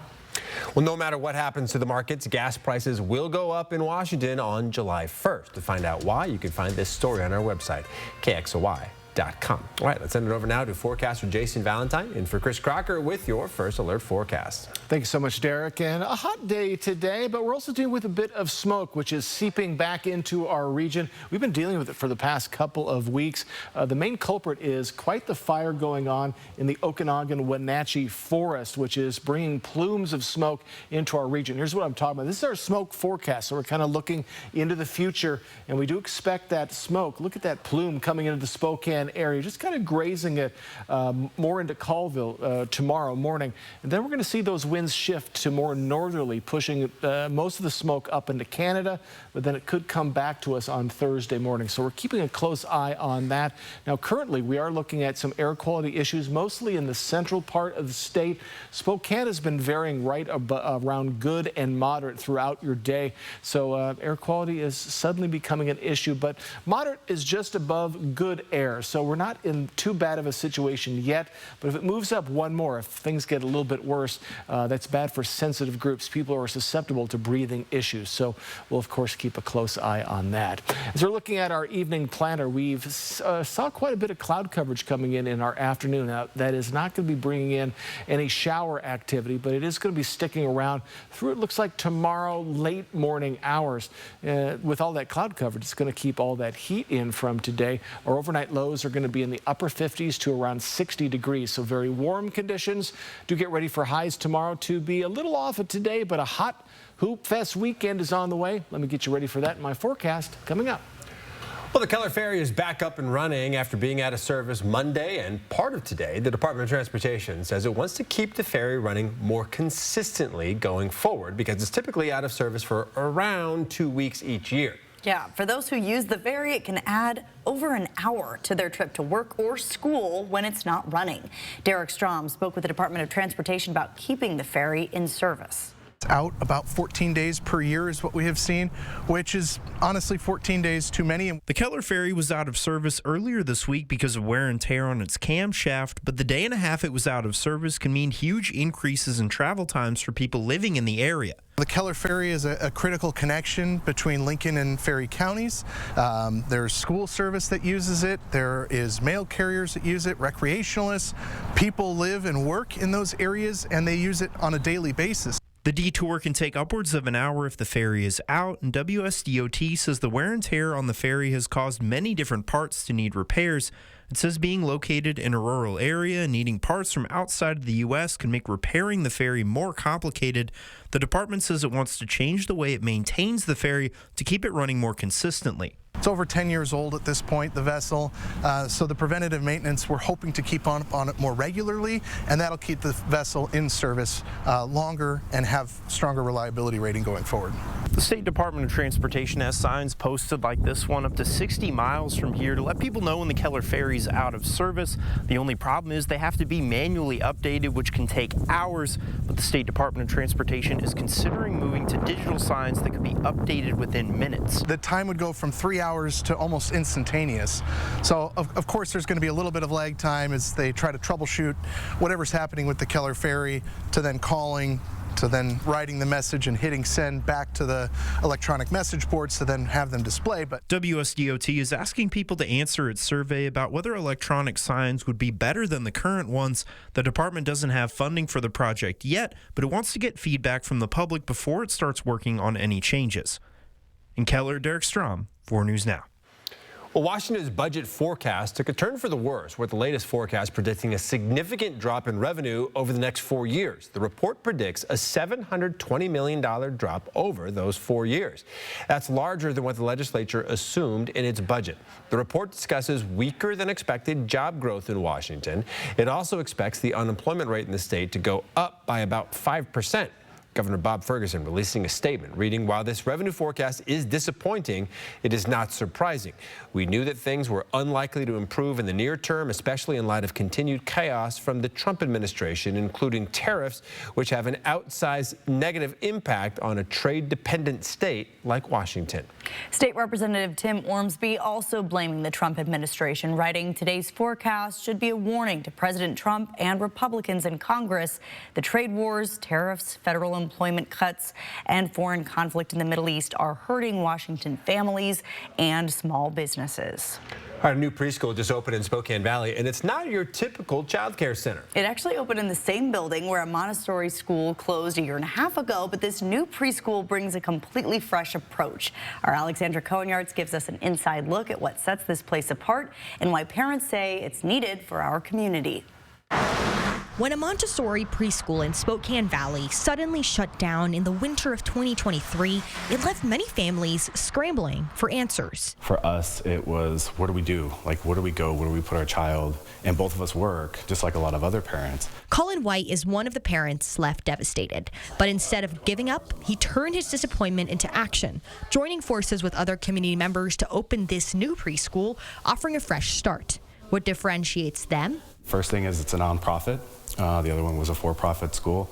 Well, no matter what happens to the markets, gas prices will go up in Washington on July 1st. To find out why, you can find this story on our website, KXLY.com. All right, let's send it over now to forecaster Jason Valentine in for Chris Crocker with your First Alert forecast. Thank you so much, Derek. And a hot day today, but we're also dealing with a bit of smoke, which is seeping back into our region. We've been dealing with it for the past couple of weeks. The main culprit is quite the fire going on in the Okanagan-Wenatchee forest, which is bringing plumes of smoke into our region. Here's what I'm talking about. This is our smoke forecast, so we're kind of looking into the future, and we do expect that smoke. Look at that plume coming into the Spokane Spokane area, just kind of grazing it more into Colville tomorrow morning. And then we're going to see those winds shift to more northerly, pushing most of the smoke up into Canada, but then it could come back to us on Thursday morning. So we're keeping a close eye on that. Now, currently, we are looking at some air quality issues, mostly in the central part of the state. Spokane has been varying right around good and moderate throughout your day. So air quality is suddenly becoming an issue, but moderate is just above good air. So we're not in too bad of a situation yet, but if it moves up one more, if things get a little bit worse, that's bad for sensitive groups, people who are susceptible to breathing issues. So we'll, of course, keep a close eye on that. As we're looking at our evening planner, we've saw quite a bit of cloud coverage coming in our afternoon. Now, that is not going to be bringing in any shower activity, but it is going to be sticking around through, it looks like, tomorrow late morning hours. With all that cloud coverage, it's going to keep all that heat in from today. Our overnight lows are going to be in the upper 50s to around 60 degrees, so very warm conditions. Do get ready for highs tomorrow to be a little off of today, but a hot Hoopfest weekend is on the way. Let me get you ready for that in my forecast coming up. Well, the Keller Ferry is back up and running after being out of service Monday and part of today. The Department of Transportation says it wants to keep the ferry running more consistently going forward because it's typically out of service for around 2 weeks each year. Yeah, for those who use the ferry, it can add over an hour to their trip to work or school when it's not running. Derek Strom spoke with the Department of Transportation about keeping the ferry in service. Out about 14 days per year is what we have seen, which is honestly 14 days too many. The Keller Ferry was out of service earlier this week because of wear and tear on its camshaft, but the day and a half it was out of service can mean huge increases in travel times for people living in the area. The Keller Ferry is a critical connection between Lincoln and Ferry counties. There's school service that uses it. There is mail carriers that use it, recreationalists. People live and work in those areas, and they use it on a daily basis. The detour can take upwards of an hour if the ferry is out, and WSDOT says the wear and tear on the ferry has caused many different parts to need repairs. It says being located in a rural area and needing parts from outside of the U.S. can make repairing the ferry more complicated. The department says it wants to change the way it maintains the ferry to keep it running more consistently. It's over 10 years old at this point, the vessel, so the preventative maintenance, we're hoping to keep on it more regularly, and that'll keep the vessel in service longer and have stronger reliability rating going forward. The State Department of Transportation has signs posted like this one up to 60 miles from here to let people know when the Keller Ferry is out of service. The only problem is they have to be manually updated, which can take hours, but the State Department of Transportation is considering moving to digital signs that could be updated within minutes. The time would go from 3 hours to almost instantaneous. So of course there's going to be a little bit of lag time as they try to troubleshoot whatever's happening with the Keller Ferry, to then calling, to then writing the message and hitting send back to the electronic message boards to then have them display. But WSDOT is asking people to answer its survey about whether electronic signs would be better than the current ones. The department doesn't have funding for the project yet, but it wants to get feedback from the public before it starts working on any changes. In Keller, Derek Strom, 4 News Now. Well, Washington's budget forecast took a turn for the worse, with the latest forecast predicting a significant drop in revenue over the next 4 years. The report predicts a $720 million drop over those 4 years. That's larger than what the legislature assumed in its budget. The report discusses weaker than expected job growth in Washington. It also expects the unemployment rate in the state to go up by about 5%. Governor Bob Ferguson releasing a statement reading, "While this revenue forecast is disappointing, it is not surprising. We knew that things were unlikely to improve in the near term, especially in light of continued chaos from the Trump administration, including tariffs, which have an outsized negative impact on a trade-dependent state like Washington." State Representative Tim Ormsby also blaming the Trump administration, writing, "Today's forecast should be a warning to President Trump and Republicans in Congress. The trade wars, tariffs, federal employment cuts, and foreign conflict in the Middle East are hurting Washington families and small businesses." All right, a new preschool just opened in Spokane Valley, and it's not your typical child care center. It actually opened in the same building where a Montessori school closed a year and a half ago, but this new preschool brings a completely fresh approach. Our Alexandra Cohen-Yards gives us an inside look at what sets this place apart and why parents say it's needed for our community. When a Montessori preschool in Spokane Valley suddenly shut down in the winter of 2023, it left many families scrambling for answers. For us, it was, where do we do? Like, where do we go? Where do we put our child? And both of us work, just like a lot of other parents. Colin White is one of the parents left devastated. But instead of giving up, he turned his disappointment into action, joining forces with other community members to open this new preschool, offering a fresh start. What differentiates them? First thing is it's a nonprofit. The other one was a for-profit school.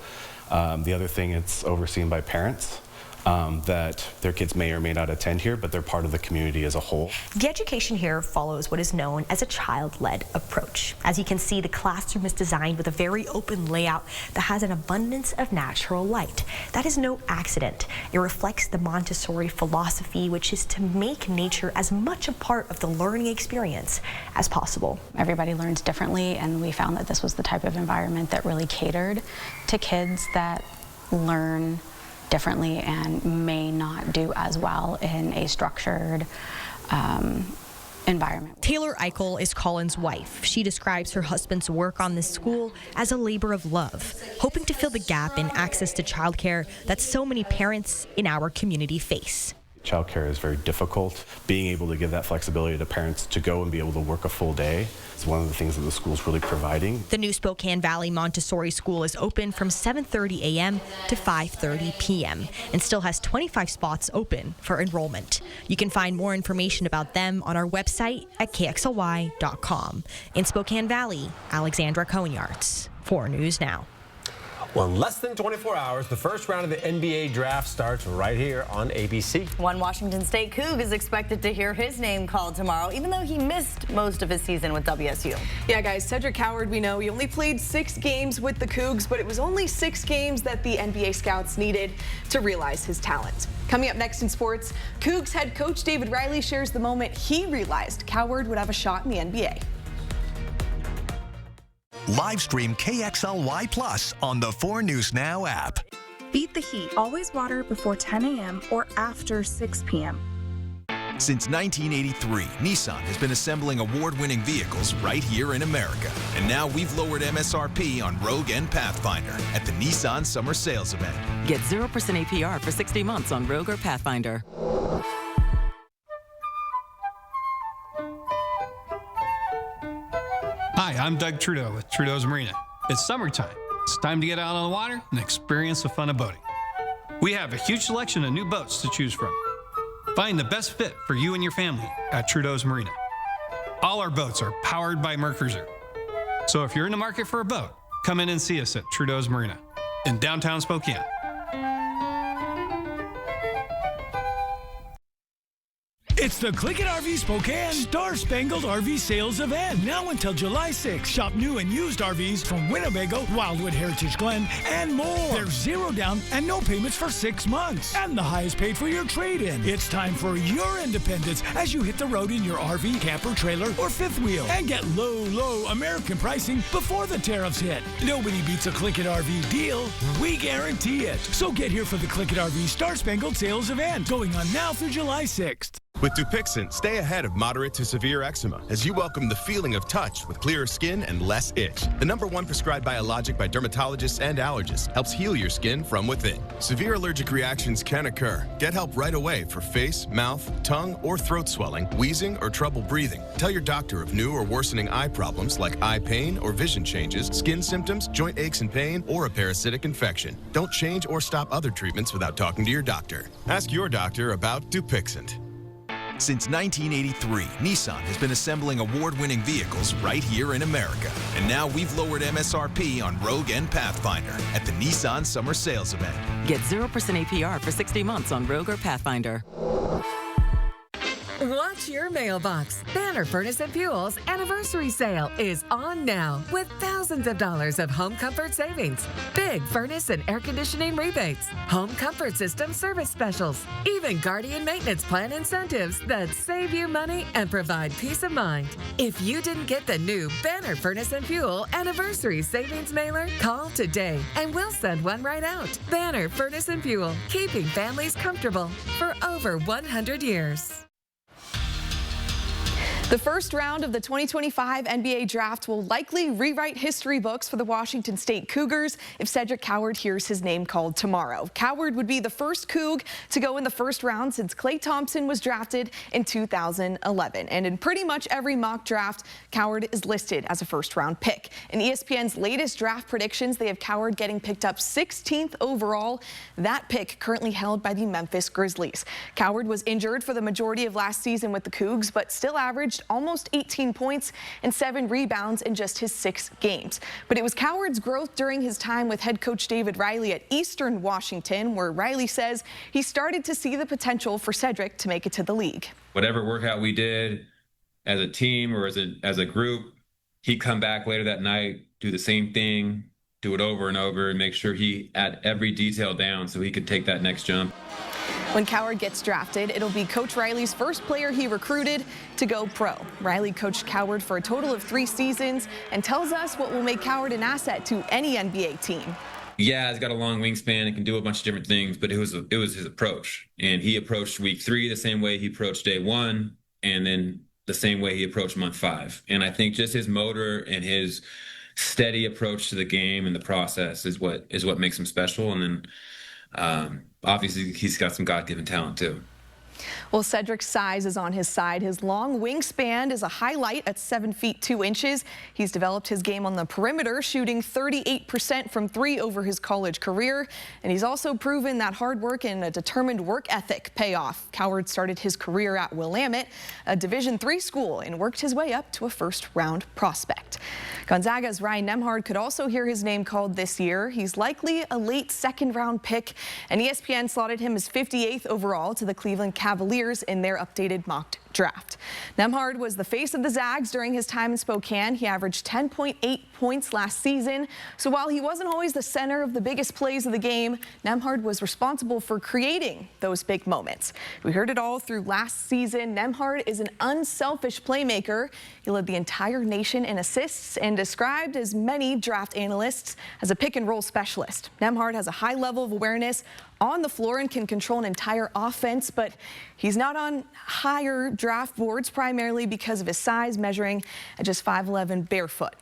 The other thing, it's overseen by parents that their kids may or may not attend here, but they're part of the community as a whole. The education here follows what is known as a child-led approach. As you can see, the classroom is designed with a very open layout that has an abundance of natural light. That is no accident. It reflects the Montessori philosophy, which is to make nature as much a part of the learning experience as possible. Everybody learns differently, and we found that this was the type of environment that really catered to kids that learn differently and may not do as well in a structured environment. Taylor Eichel is Colin's wife. She describes her husband's work on this school as a labor of love, hoping to fill the gap in access to childcare that so many parents in our community face. Childcare is very difficult. Being able to give that flexibility to parents to go and be able to work a full day is one of the things that the school is really providing. The new Spokane Valley Montessori School is open from 7:30 a.m. to 5:30 p.m. and still has 25 spots open for enrollment. You can find more information about them on our website at kxly.com. In Spokane Valley, Alexandra Conyards, 4 News Now. Well, in less than 24 hours, the first round of the NBA draft starts right here on ABC. One Washington State Coug is expected to hear his name called tomorrow, even though he missed most of his season with WSU. Yeah, guys, Cedric Howard, we know he only played 6 games with the Cougs, but it was only 6 games that the NBA scouts needed to realize his talent. Coming up next in sports, Cougs head coach David Riley shares the moment he realized Coward would have a shot in the NBA. Live stream KXLY Plus on the 4 News Now app. Beat the heat. Always water before 10 a.m. or after 6 p.m. Since 1983, Nissan has been assembling award-winning vehicles right here in America. And now we've lowered MSRP on Rogue and Pathfinder at the Nissan Summer Sales Event. Get 0% APR for 60 months on Rogue or Pathfinder. Hi, I'm Doug Trudeau with Trudeau's Marina. It's summertime. It's time to get out on the water and experience the fun of boating. We have a huge selection of new boats to choose from. Find the best fit for you and your family at Trudeau's Marina. All our boats are powered by Mercruiser. So if you're in the market for a boat, come in and see us at Trudeau's Marina in downtown Spokane. It's the Click It RV Spokane Star Spangled RV Sales Event. Now until July 6th. Shop new and used RVs from Winnebago, Wildwood Heritage Glen, and more. There's 0 down and no payments for 6 months. And the highest paid for your trade-in. It's time for your independence as you hit the road in your RV, camper, trailer, or fifth wheel. And get low American pricing before the tariffs hit. Nobody beats a Click It RV deal. We guarantee it. So get here for the Click It RV Star Spangled Sales Event. Going on now through July 6th. With Dupixent, stay ahead of moderate to severe eczema as you welcome the feeling of touch with clearer skin and less itch. The #1 prescribed biologic by dermatologists and allergists helps heal your skin from within. Severe allergic reactions can occur. Get help right away for face, mouth, tongue, or throat swelling, wheezing, or trouble breathing. Tell your doctor of new or worsening eye problems like eye pain or vision changes, skin symptoms, joint aches and pain, or a parasitic infection. Don't change or stop other treatments without talking to your doctor. Ask your doctor about Dupixent. Since 1983, Nissan has been assembling award-winning vehicles right here in America. And now we've lowered MSRP on Rogue and Pathfinder at the Nissan Summer Sales Event. Get 0% APR for 60 months on Rogue or Pathfinder. Watch your mailbox. Banner Furnace and Fuel's anniversary sale is on now with thousands of dollars of home comfort savings, big furnace and air conditioning rebates, home comfort system service specials, even Guardian maintenance plan incentives that save you money and provide peace of mind. If you didn't get the new Banner Furnace and Fuel anniversary savings mailer, call today and we'll send one right out. Banner Furnace and Fuel, keeping families comfortable for over 100 years. The first round of the 2025 NBA draft will likely rewrite history books for the Washington State Cougars if Cedric Coward hears his name called tomorrow. Coward would be the first Coug to go in the first round since Klay Thompson was drafted in 2011. And in pretty much every mock draft, Coward is listed as a first-round pick. In ESPN's latest draft predictions, they have Coward getting picked up 16th overall. That pick currently held by the Memphis Grizzlies. Coward was injured for the majority of last season with the Cougs, but still averaged almost 18 points and 7 rebounds in just his 6 games. But it was Coward's growth during his time with head coach David Riley at Eastern Washington, where Riley says he started to see the potential for Cedric to make it to the league. Whatever workout we did as a team or as a group, he'd come back later that night, do the same thing, do it over and over, and make sure he had every detail down so he could take that next jump. When Coward gets drafted, it'll be Coach Riley's first player he recruited to go pro. Riley coached Coward for a total of 3 seasons and tells us what will make Coward an asset to any NBA team. Yeah, he's got a long wingspan and can do a bunch of different things, but it was his approach. And he approached week 3 the same way he approached day 1, and then the same way he approached month 5. And I think just his motor and his steady approach to the game and the process is what makes him special. And then obviously he's got some God-given talent too. Well, Cedric's size is on his side. His long wingspan is a highlight at 7 feet 2 inches. He's developed his game on the perimeter, shooting 38% from 3 over his college career. And he's also proven that hard work and a determined work ethic pay off. Coward started his career at Willamette, a Division III school, and worked his way up to a first-round prospect. Gonzaga's Ryan Nembhard could also hear his name called this year. He's likely a late second-round pick, and ESPN slotted him as 58th overall to the Cleveland Cavaliers in their updated mock draft. Nembhard was the face of the Zags during his time in Spokane. He averaged 10.8 points last season. So while he wasn't always the center of the biggest plays of the game, Nembhard was responsible for creating those big moments. We heard it all through last season. Nembhard is an unselfish playmaker. He led the entire nation in assists and described as many draft analysts as a pick-and-roll specialist. Nembhard has a high level of awareness on the floor and can control an entire offense, but he's not on higher draft boards primarily because of his size, measuring at just 5'11" barefoot.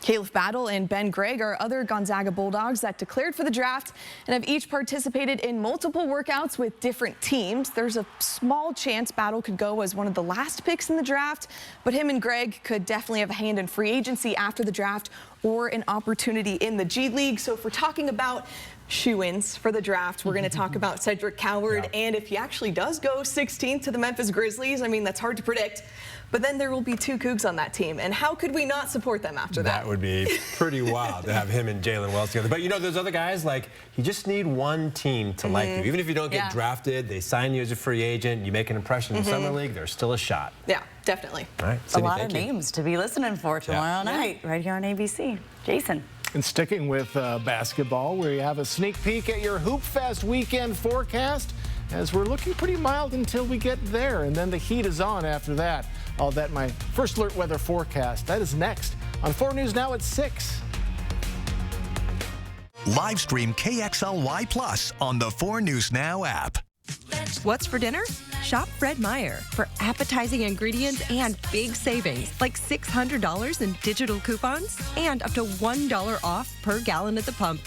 Caleb Battle and Ben Gregg are other Gonzaga Bulldogs that declared for the draft and have each participated in multiple workouts with different teams. There's a small chance Battle could go as one of the last picks in the draft, but him and Gregg could definitely have a hand in free agency after the draft or an opportunity in the G League. So if we're talking about shoo-ins for the draft, we're going to talk about Cedric Coward, and if he actually does go 16th to the Memphis Grizzlies, I mean, that's hard to predict. But then there will be 2 Cougs on that team, and how could we not support them after that? That would be pretty wild to have him and Jalen Wells together. But you know, those other guys, like, you just need one team to like you. Even if you don't get drafted, they sign you as a free agent, you make an impression in Summer League, there's still a shot. Yeah, definitely. All right, A Sydney, lot of names to be listening for tomorrow night, right here on ABC. Jason. And sticking with basketball, where you have a sneak peek at your Hoopfest weekend forecast, as we're looking pretty mild until we get there, and then the heat is on after that. All that, my first alert weather forecast. That is next on 4 News Now at 6. Live stream KXLY Plus on the 4 News Now app. What's for dinner? Shop Fred Meyer for appetizing ingredients and big savings, like $600 in digital coupons and up to $1 off per gallon at the pump.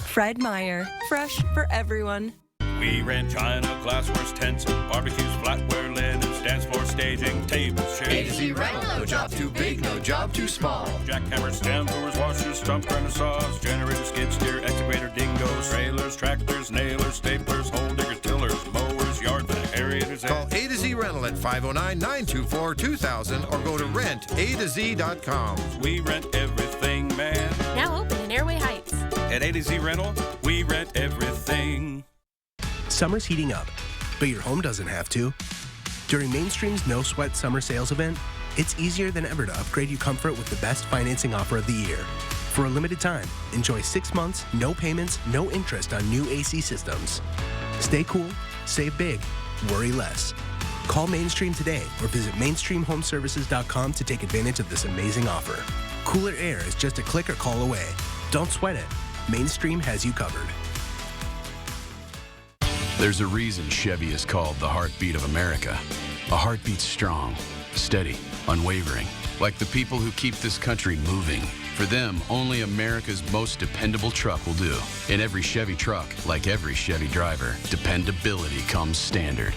Fred Meyer, fresh for everyone. We rent china, glassware, tents, barbecues, flatware, linen, stands for staging, tables, chairs. A to Z rental, no job too big, no job too small. Jackhammers, stand doors, washers, stump grinder saws, generators, skid steer, excavator, dingoes, trailers, tractors, nailers, staplers, hole diggers, tillers, mowers, yard vac, aerators. Call A to Z rental at 509-924-2000 or go to rentatoz.com. We rent everything, man. Now open in Airway Heights. At A to Z rental, we rent everything. Summer's heating up, but your home doesn't have to. During Mainstream's No Sweat Summer Sales event, it's easier than ever to upgrade your comfort with the best financing offer of the year. For a limited time, enjoy 6 months, no payments, no interest on new AC systems. Stay cool, save big, worry less. Call Mainstream today or visit mainstreamhomeservices.com to take advantage of this amazing offer. Cooler air is just a click or call away. Don't sweat it. Mainstream has you covered. There's a reason Chevy is called the heartbeat of America. A heart beats strong, steady, unwavering, like the people who keep this country moving. For them, only America's most dependable truck will do. In every Chevy truck, like every Chevy driver, dependability comes standard.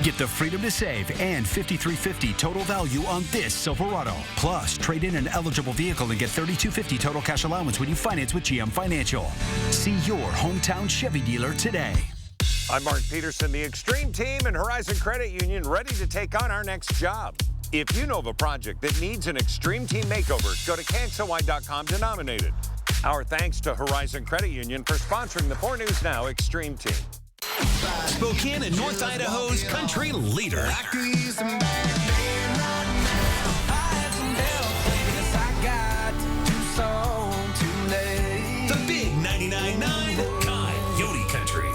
Get the freedom to save and $5,350 total value on this Silverado. Plus, trade in an eligible vehicle and get $3,250 total cash allowance when you finance with GM Financial. See your hometown Chevy dealer today. I'm Mark Peterson, the Extreme Team and Horizon Credit Union, ready to take on our next job. If you know of a project that needs an Extreme Team makeover, go to KXLY.com to nominate it. Our thanks to Horizon Credit Union for sponsoring the 4 News Now Extreme Team. Spokane and North Idaho's country leader. The big 99.9 Coyote Country.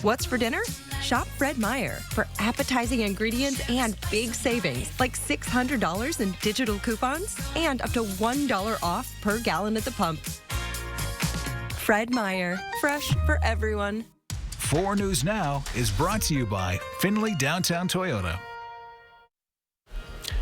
What's for dinner? Shop Fred Meyer for appetizing ingredients and big savings, like $600 in digital coupons and up to $1 off per gallon at the pump. Fred Meyer, fresh for everyone. 4 News Now is brought to you by Findlay Downtown Toyota.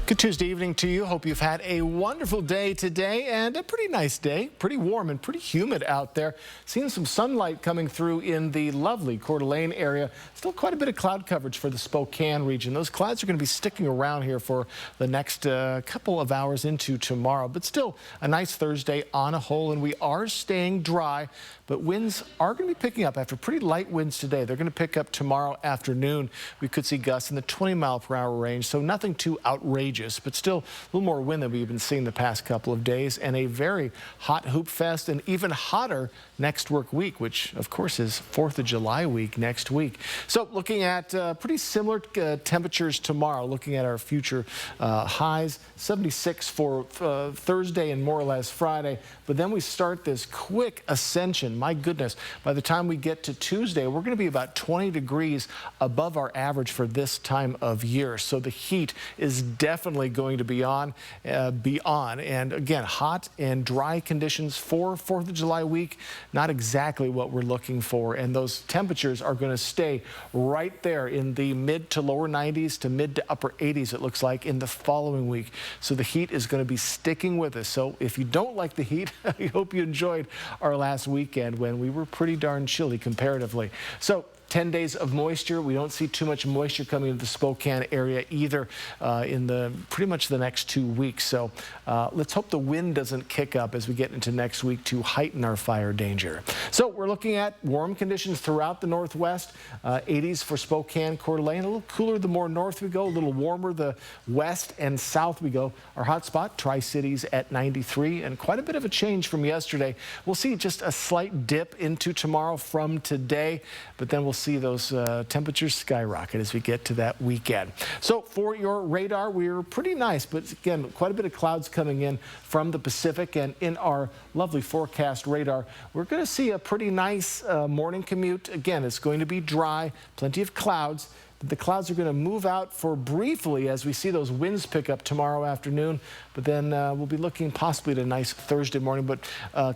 Good Tuesday evening to you. Hope you've had a wonderful day today and a pretty nice day. Pretty warm and pretty humid out there. Seeing some sunlight coming through in the lovely Coeur d'Alene area. Still quite a bit of cloud coverage for the Spokane region. Those clouds are going to be sticking around here for the next couple of hours into tomorrow. But still a nice Thursday on a whole, and we are staying dry. But winds are going to be picking up after pretty light winds today. They're going to pick up tomorrow afternoon. We could see gusts in the 20-mile-per-hour range, so nothing too outrageous, but still a little more wind than we've been seeing the past couple of days, and a very hot Hoopfest and even hotter next work week, which of course is 4th of July week next week. So looking at pretty similar temperatures tomorrow, looking at our future highs, 76 for Thursday and more or less Friday, but then we start this quick ascension. My goodness, by the time we get to Tuesday, we're going to be about 20 degrees above our average for this time of year. So the heat is definitely going to be on. And again, hot and dry conditions for 4th of July week. Not exactly what we're looking for. And those temperatures are going to stay right there in the mid to lower 90s to mid to upper 80s, it looks like, in the following week. So the heat is going to be sticking with us. So if you don't like the heat, I hope you enjoyed our last weekend when we were pretty darn chilly comparatively. So 10 days of moisture. We don't see too much moisture coming into the Spokane area either in pretty much the next 2 weeks. So let's hope the wind doesn't kick up as we get into next week to heighten our fire danger. So we're looking at warm conditions throughout the Northwest. 80s for Spokane, Coeur d'Alene. A little cooler the more north we go, a little warmer the west and south we go. Our hot spot, Tri-Cities at 93, and quite a bit of a change from yesterday. We'll see just a slight dip into tomorrow from today, but then we'll see those temperatures skyrocket as we get to that weekend. So for your radar, we're pretty nice, but again, quite a bit of clouds coming in from the Pacific, and in our lovely forecast radar, we're going to see a pretty nice morning commute. Again, it's going to be dry, plenty of clouds. The clouds are going to move out for briefly as we see those winds pick up tomorrow afternoon, but then we'll be looking possibly at a nice Thursday morning. But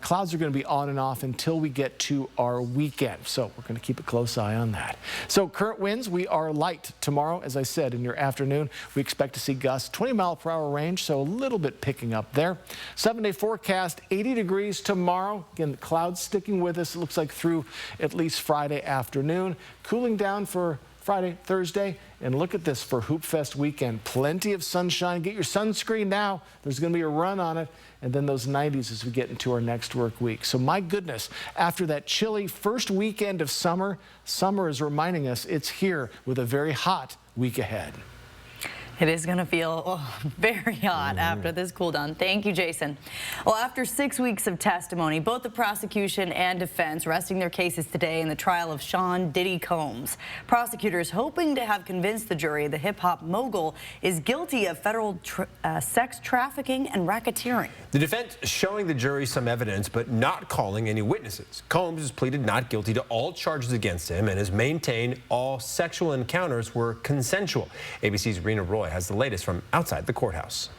clouds are going to be on and off until we get to our weekend. So we're going to keep a close eye on that. So current winds, we are light tomorrow. As I said, in your afternoon, we expect to see gusts 20-mile-per-hour range, so a little bit picking up there. 7-day forecast, 80 degrees tomorrow. Again, the clouds sticking with us, it looks like through at least Friday afternoon. Cooling down for Friday, Thursday, and look at this for Hoopfest weekend. Plenty of sunshine. Get your sunscreen now. There's going to be a run on it. And then those 90s as we get into our next work week. So my goodness, after that chilly first weekend of summer, summer is reminding us it's here with a very hot week ahead. It is going to feel very hot after this cool down. Thank you, Jason. Well, after 6 weeks of testimony, both the prosecution and defense resting their cases today in the trial of Sean Diddy Combs. Prosecutors hoping to have convinced the jury the hip-hop mogul is guilty of federal sex trafficking and racketeering. The defense showing the jury some evidence but not calling any witnesses. Combs has pleaded not guilty to all charges against him and has maintained all sexual encounters were consensual. ABC's Rena Roy has the latest from outside the courthouse.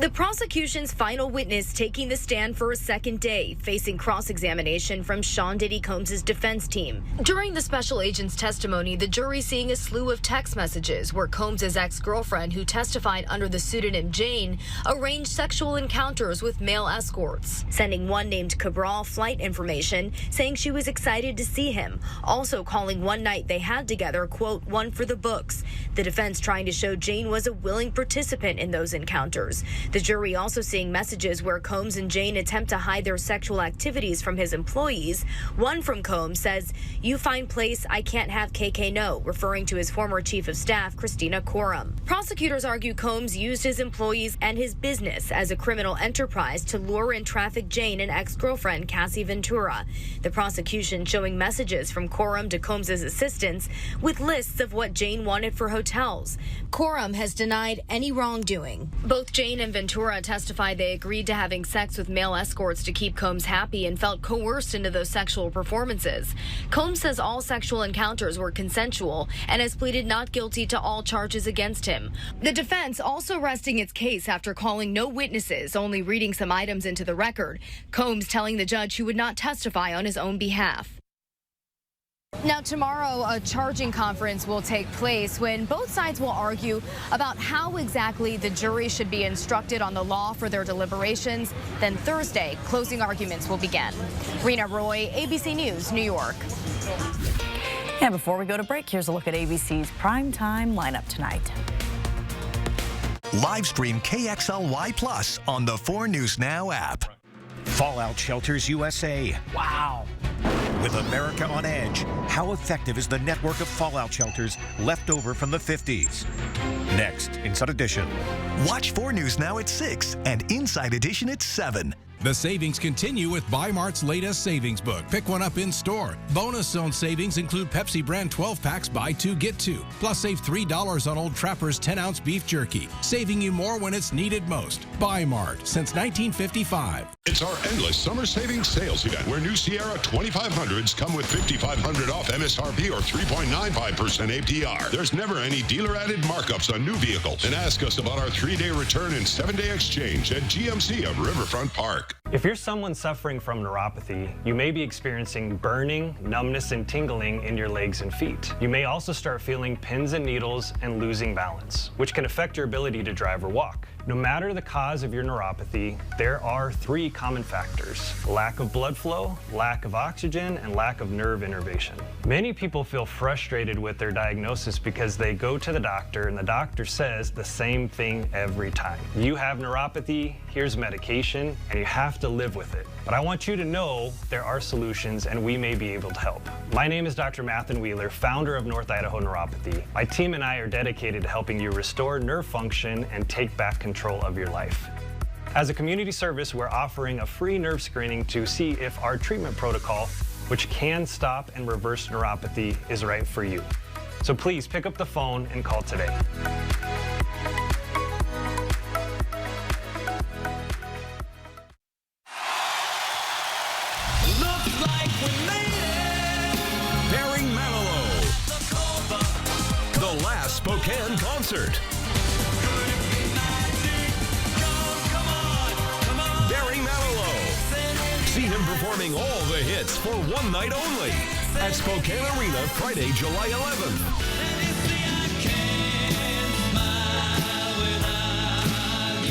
The prosecution's final witness taking the stand for a second day, facing cross-examination from Sean Diddy Combs' defense team. During the special agent's testimony, the jury seeing a slew of text messages where Combs' ex-girlfriend, who testified under the pseudonym Jane, arranged sexual encounters with male escorts, sending one named Cabral flight information, saying she was excited to see him, also calling one night they had together, quote, one for the books. The defense trying to show Jane was a willing participant in those encounters. The jury also seeing messages where Combs and Jane attempt to hide their sexual activities from his employees. One from Combs says, "You find place, I can't have KK know," referring to his former chief of staff, Christina Coram. Prosecutors argue Combs used his employees and his business as a criminal enterprise to lure and traffic Jane and ex-girlfriend Cassie Ventura. The prosecution showing messages from Coram to Combs' assistants with lists of what Jane wanted for hotels. Coram has denied any wrongdoing. Both Jane and Ventura testified they agreed to having sex with male escorts to keep Combs happy and felt coerced into those sexual performances. Combs says all sexual encounters were consensual and has pleaded not guilty to all charges against him. The defense also resting its case after calling no witnesses, only reading some items into the record. Combs telling the judge he would not testify on his own behalf. Now, tomorrow, a charging conference will take place when both sides will argue about how exactly the jury should be instructed on the law for their deliberations. Then Thursday, closing arguments will begin. Rena Roy, ABC News, New York. And before we go to break, here's a look at ABC's primetime lineup tonight. Live stream KXLY Plus on the 4 News Now app. Fallout Shelters USA. Wow. With America on edge, how effective is the network of fallout shelters left over from the 50s? Next, Inside Edition. Watch 4 News Now at 6 and Inside Edition at 7. The savings continue with Buy Mart's latest savings book. Pick one up in store. Bonus zone savings include Pepsi brand 12 packs, buy 2, get 2. Plus save $3 on Old Trapper's 10-ounce beef jerky, saving you more when it's needed most. Buy Mart since 1955. It's our endless summer savings sales event where new Sierra 2500s come with $5,500 off MSRP or 3.95% APR. There's never any dealer-added markups on new vehicles. And ask us about our 3-day return and 7-day exchange at GMC of Riverfront Park. If you're someone suffering from neuropathy, you may be experiencing burning, numbness, and tingling in your legs and feet. You may also start feeling pins and needles and losing balance, which can affect your ability to drive or walk. No matter the cause of your neuropathy, there are 3 common factors: lack of blood flow, lack of oxygen, and lack of nerve innervation. Many people feel frustrated with their diagnosis because they go to the doctor and the doctor says the same thing every time. You have neuropathy, here's medication, and you have to live with it. But I want you to know there are solutions and we may be able to help. My name is Dr. Mathen Wheeler, founder of North Idaho Neuropathy. My team and I are dedicated to helping you restore nerve function and take back control of your life. As a community service, we're offering a free nerve screening to see if our treatment protocol, which can stop and reverse neuropathy, is right for you. So please pick up the phone and call today. The last Spokane concert. Barry Manilow. See him performing all the hits for one night only at Spokane Arena Friday, July 11th.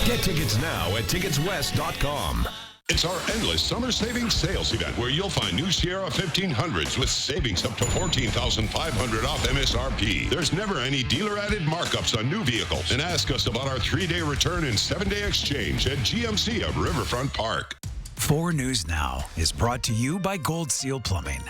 Get tickets now at ticketswest.com. It's our endless summer savings sales event where you'll find new Sierra 1500s with savings up to $14,500 off MSRP. There's never any dealer-added markups on new vehicles. And ask us about our 3-day return and 7-day exchange at GMC of Riverfront Park. 4 News Now is brought to you by Gold Seal Plumbing.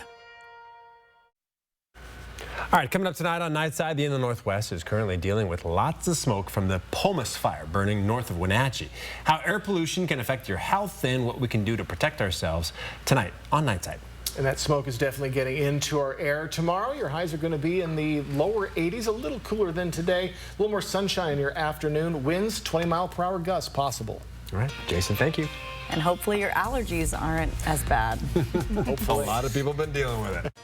All right, coming up tonight on Nightside, the Inland Northwest is currently dealing with lots of smoke from the Pomus fire burning north of Wenatchee. How air pollution can affect your health and what we can do to protect ourselves tonight on Nightside. And that smoke is definitely getting into our air. Tomorrow, your highs are going to be in the lower 80s, a little cooler than today. A little more sunshine in your afternoon. Winds, 20-mile-per-hour gusts possible. All right, Jason, thank you. And hopefully your allergies aren't as bad. Hopefully. A lot of people have been dealing with it.